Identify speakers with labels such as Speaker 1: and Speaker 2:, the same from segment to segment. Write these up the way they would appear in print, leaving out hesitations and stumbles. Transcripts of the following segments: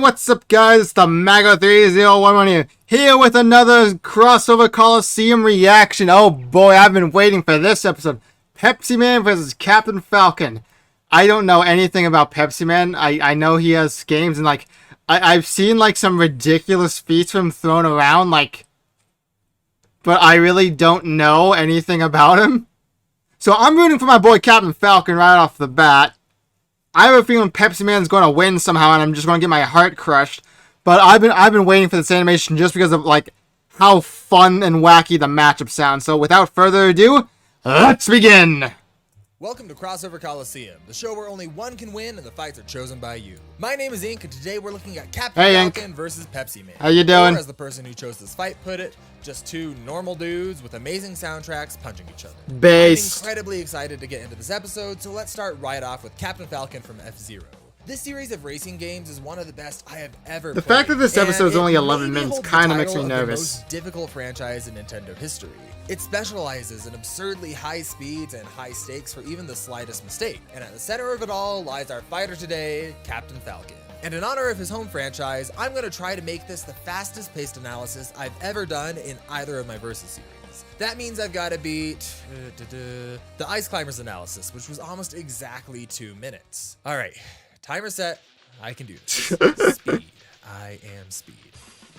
Speaker 1: what's up guys, it's the Mago3011 here with another Crossover Colosseum reaction. Oh boy, I've been waiting for this episode. Pepsiman versus Captain Falcon. I don't know anything about Pepsiman. I know he has games and like, I've seen like some ridiculous feats from him thrown around like, but I really don't know anything about him. So I'm rooting for my boy Captain Falcon right off the bat. I have a feeling Pepsiman's going to win somehow, and I'm just going to get my heart crushed. But I've been waiting for this animation just because of like how fun and wacky the matchup sounds. So without further ado, let's begin.
Speaker 2: Welcome to Crossover Colosseum, the show where only one can win and the fights are chosen by you. My name is Ink, and today we're looking at Captain Falcon versus Pepsiman.
Speaker 1: How you doing?
Speaker 2: Or as the person who chose this fight put it, just two normal dudes with amazing soundtracks punching each other.
Speaker 1: Based.
Speaker 2: I'm incredibly excited to get into this episode, so let's start right off with Captain Falcon from F-Zero. This series of racing games is one of the best I have ever played.
Speaker 1: The fact that this episode is only 11 minutes kind of makes me nervous.
Speaker 2: The most difficult franchise in Nintendo history. It specializes in absurdly high speeds and high stakes for even the slightest mistake. And at the center of it all lies our fighter today, Captain Falcon. And in honor of his home franchise, I'm going to try to make this the fastest paced analysis I've ever done in either of my Versus series. That means I've got to beat the Ice Climbers analysis, which was almost exactly 2 minutes. All right, timer set. I can do this. Speed. I am speed.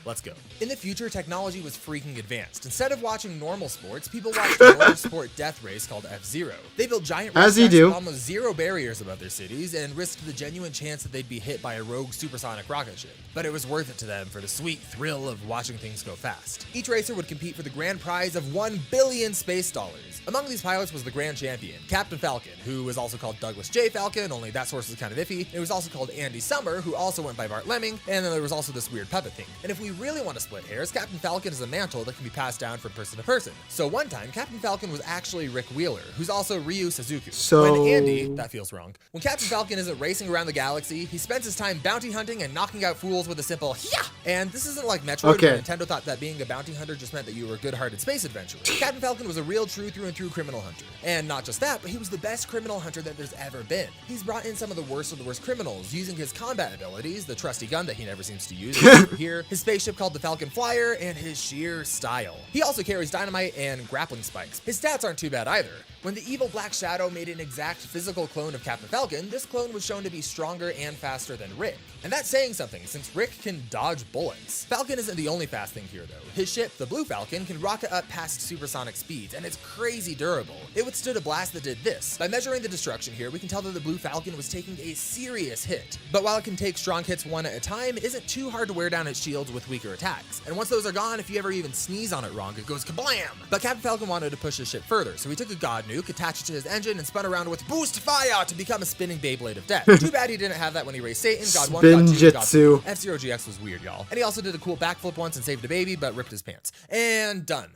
Speaker 2: Let's go. In the future, technology was freaking advanced. Instead of watching normal sports, people watched a motorsport death race called F-Zero. They built giant race tracks with almost zero barriers above their cities and risked the genuine chance that they'd be hit by a rogue supersonic rocket ship. But it was worth it to them for the sweet thrill of watching things go fast. Each racer would compete for the grand prize of 1 billion space dollars. Among these pilots was the grand champion, Captain Falcon, who was also called Douglas J. Falcon, only that source is kind of iffy. It was also called Andy Summer, who also went by Bart Lemming, and then there was also this weird puppet thing. And if we really want to split hairs, Captain Falcon is a mantle that can be passed down from person to person. So one time, Captain Falcon was actually Rick Wheeler, who's also Ryu Suzuki. When Andy, that feels wrong. When Captain Falcon isn't racing around the galaxy, he spends his time bounty hunting and knocking out fools with a simple "yeah." And this isn't like Metroid, where Nintendo thought that being a bounty hunter just meant that you were a good-hearted space adventurer. Captain Falcon was a real, true, through-and-through criminal hunter. And not just that, but he was the best criminal hunter that there's ever been. He's brought in some of the worst criminals, using his combat abilities, the trusty gun that he never seems to use here, his spaceship called the Falcon Flyer, and his sheer style. He also carries dynamite and grappling spikes. His stats aren't too bad either. When the evil Black Shadow made an exact physical clone of Captain Falcon, this clone was shown to be stronger and faster than Rick. And that's saying something, since Rick can dodge bullets. Falcon isn't the only fast thing here though. His ship, the Blue Falcon, can rocket up past supersonic speeds, and it's crazy durable. It withstood a blast that did this. By measuring the destruction here, we can tell that the Blue Falcon was taking a serious hit. But while it can take strong hits one at a time, it isn't too hard to wear down its shields with weaker attacks. And once those are gone, if you ever even sneeze on it wrong, it goes kablam! But Captain Falcon wanted to push his ship further, so he took a God nuke, attached it to his engine, and spun around with boost fire to become a spinning Beyblade of death. Too bad he didn't have that when he raced Satan, God 1, God 2, God 3. F-Zero GX was weird, y'all. And he also did a cool backflip once and saved a baby, but ripped his pants. And done.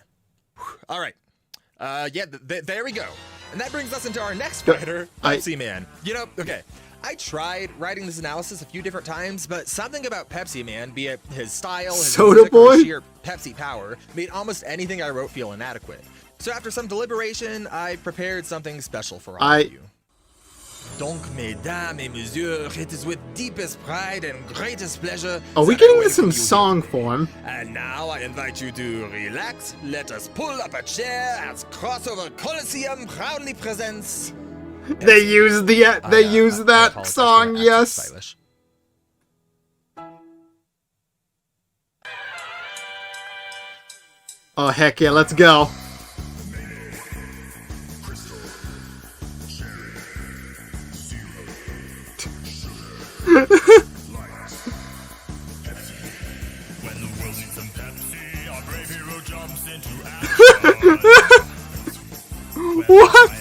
Speaker 2: All right. There we go. And that brings us into our next fighter, Pepsiman. You know, okay. I tried writing this analysis a few different times, but something about Pepsiman, be it his style, his music, or his sheer Pepsi power, made almost anything I wrote feel inadequate. So after some deliberation, I prepared something special for all of you. Donc, mesdames et messieurs, it is with deepest pride and greatest pleasure.
Speaker 1: Are we getting into some song form?
Speaker 2: And now I invite you to relax. Let us pull up a chair as Crossover Colosseum proudly presents.
Speaker 1: They use that song, yes. Oh heck yeah, let's go. What?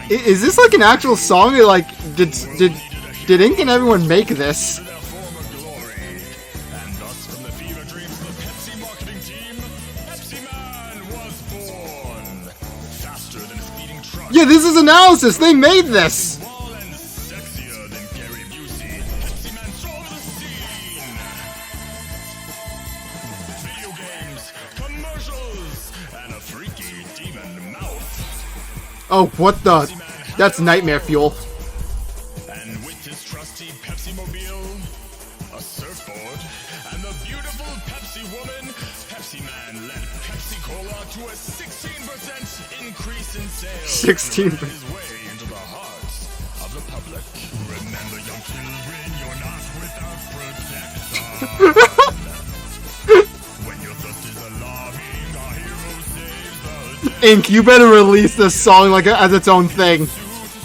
Speaker 1: Is this like an actual song, or like did Ink and everyone make this? Yeah, this is analysis. They made this. Oh, what the? That's nightmare fuel.
Speaker 3: And with his trusty Pepsi-mobile, a surfboard, and the beautiful Pepsi woman, Pepsiman led Pepsi Cola to a 16% increase in sales.
Speaker 1: 16%.
Speaker 3: His way into the hearts of the public. Remember, young children, you're not without protection. When your thirst is alarming, our hero saves the day.
Speaker 1: Ink, you better release this song like as its own thing.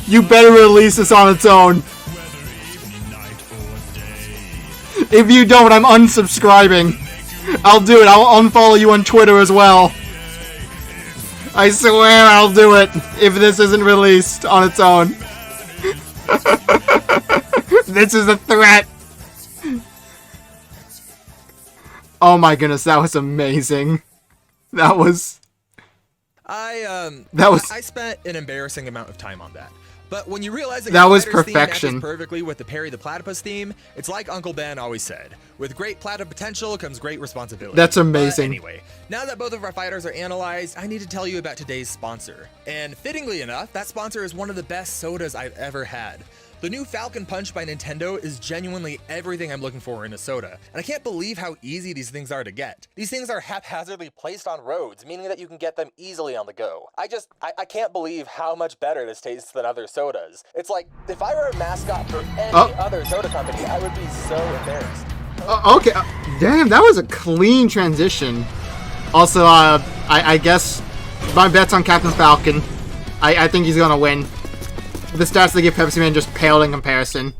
Speaker 1: You better release this on its own. If you don't, I'm unsubscribing. I'll do it. I'll unfollow you on Twitter as well. I swear I'll do it if this isn't released on its own. This is a threat. Oh my goodness, that was amazing. That was...
Speaker 2: I spent an embarrassing amount of time on that. But when you realize
Speaker 1: that was
Speaker 2: Spider's theme
Speaker 1: perfection.
Speaker 2: matches perfectly with the Perry the Platypus theme, it's like Uncle Ben always said: with great platyp potential comes great responsibility.
Speaker 1: That's amazing.
Speaker 2: Anyway, now that both of our fighters are analyzed, I need to tell you about today's sponsor. And fittingly enough, that sponsor is one of the best sodas I've ever had. The new Falcon Punch by Nintendo is genuinely everything I'm looking for in a soda, and I can't believe how easy these things are to get. These things are haphazardly placed on roads, meaning that you can get them easily on the go. I can't believe how much better this tastes than other sodas. It's like, if I were a mascot for any other soda company, I would be so embarrassed.
Speaker 1: Okay, damn, that was a clean transition. Also, I guess my bet's on Captain Falcon. I think he's gonna win. The stats they give Pepsiman just paled in comparison.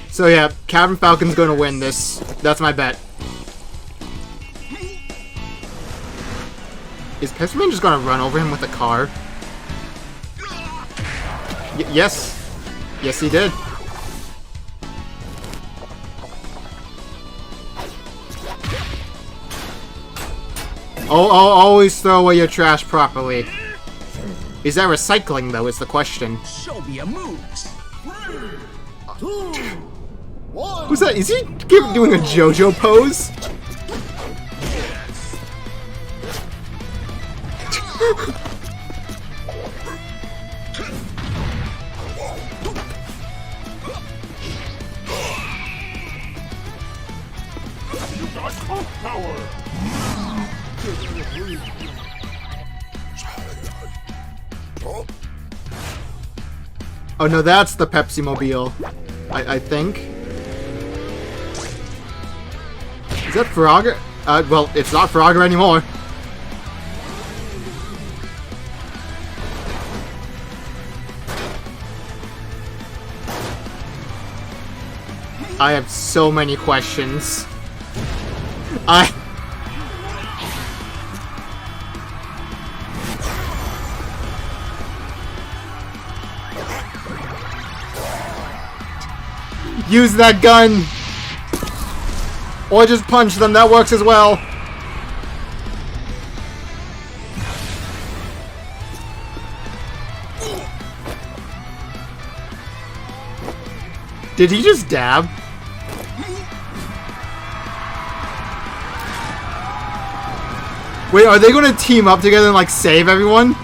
Speaker 1: So yeah, Captain Falcon's gonna win this. That's my bet. Is Pepsiman just gonna run over him with a car? Yes. Yes, he did. Oh, always throw away your trash properly. Is that recycling, though, is the question.
Speaker 4: Show me a moves. 3, 2, 1.
Speaker 1: Who's that? Is he doing a JoJo pose?
Speaker 3: You got Hulk power!
Speaker 1: Oh no, that's the Pepsi Mobile. I think. Is that Frogger? Well, it's not Frogger anymore. I have so many questions. Use that gun! Or just punch them, that works as well. Did he just dab? Wait, are they gonna team up together and, like, save everyone?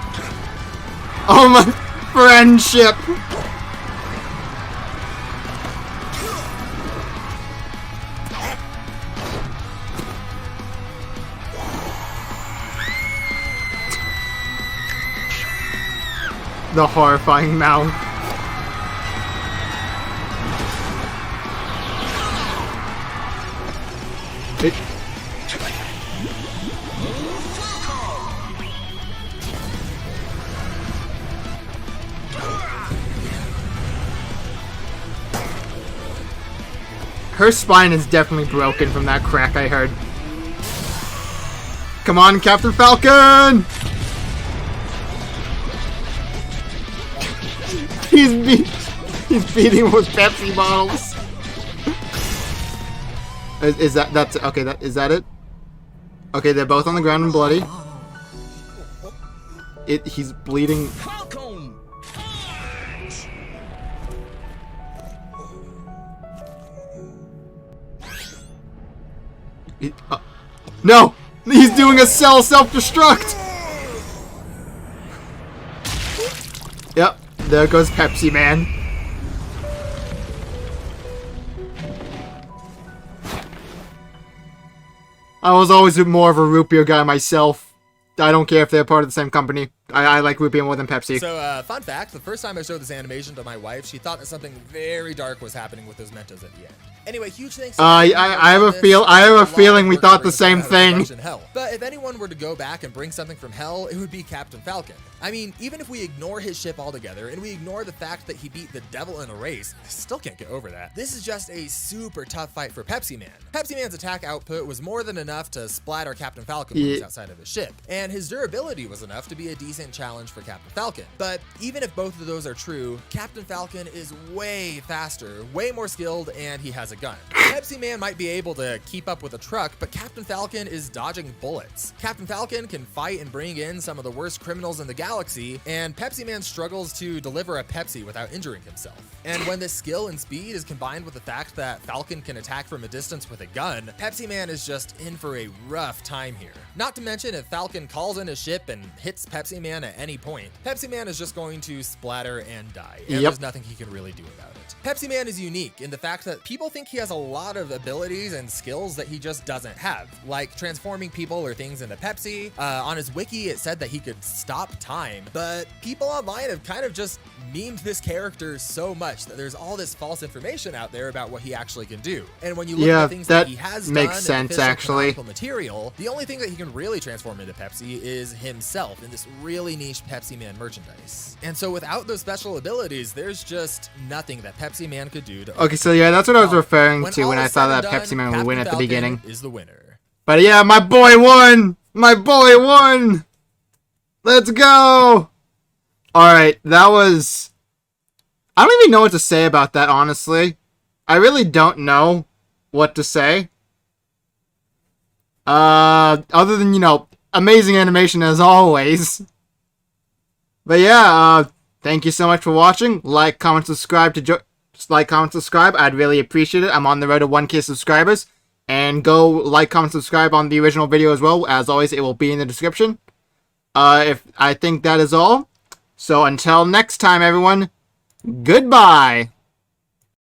Speaker 1: Oh my friendship! The horrifying mouth. Her spine is definitely broken from that crack I heard. Come on, Captain Falcon! He's beating him with Pepsi bottles. Is that okay? Is that it? Okay, they're both on the ground and bloody. He's bleeding.
Speaker 3: Falcon!
Speaker 1: No! He's doing a cell self-destruct! Yep, there goes Pepsi Man. I was always more of a root beer guy myself. I don't care if they're part of the same company. I like root beer more than Pepsi.
Speaker 2: So, fun fact, the first time I showed this animation to my wife, she thought that something very dark was happening with those Mentos at the end. Anyway, huge thanks.
Speaker 1: I have a feeling we thought the same thing.
Speaker 2: Hell. But if anyone were to go back and bring something from hell, it would be Captain Falcon. I mean, even if we ignore his ship altogether and we ignore the fact that he beat the devil in a race, I still can't get over that. This is just a super tough fight for Pepsi Man. Pepsi Man's attack output was more than enough to splatter Captain Falcon when he's outside of his ship, and his durability was enough to be a decent challenge for Captain Falcon. But even if both of those are true, Captain Falcon is way faster, way more skilled, and he has a gun. Pepsi Man might be able to keep up with a truck, but Captain Falcon is dodging bullets. Captain Falcon can fight and bring in some of the worst criminals in the galaxy, and Pepsi Man struggles to deliver a Pepsi without injuring himself. And when this skill and speed is combined with the fact that Falcon can attack from a distance with a gun, Pepsi Man is just in for a rough time here. Not to mention, if Falcon calls in his ship and hits Pepsi Man at any point, Pepsi Man is just going to splatter and die, and there's nothing he can really do about it. Pepsi Man is unique in the fact that people think he has a lot of abilities and skills that he just doesn't have, like transforming people or things into Pepsi. On his wiki, it said that he could stop time, but people online have kind of just memed this character so much that there's all this false information out there about what he actually can do. And when you look at the things that he has
Speaker 1: makes
Speaker 2: done
Speaker 1: sense, actually.
Speaker 2: Material, the only thing that he can really transform into Pepsi is himself in this really niche Pepsi Man merchandise. And so without those special abilities, there's just nothing that Pepsi Man could do to
Speaker 1: Okay, so yeah, that's what I was referring to when I thought that Pepsi Man would win at the beginning.
Speaker 2: Is the winner.
Speaker 1: But yeah, my boy won! My boy won! Let's go! Alright, that was... I don't even know what to say about that, honestly. I really don't know what to say. Other than, you know, amazing animation as always. But yeah, thank you so much for watching. Like, comment, subscribe to just like, comment, subscribe. I'd really appreciate it. I'm on the road to 1K subscribers. And go like, comment, subscribe on the original video as well. As always, it will be in the description. If I think that is all. So until next time, everyone, goodbye.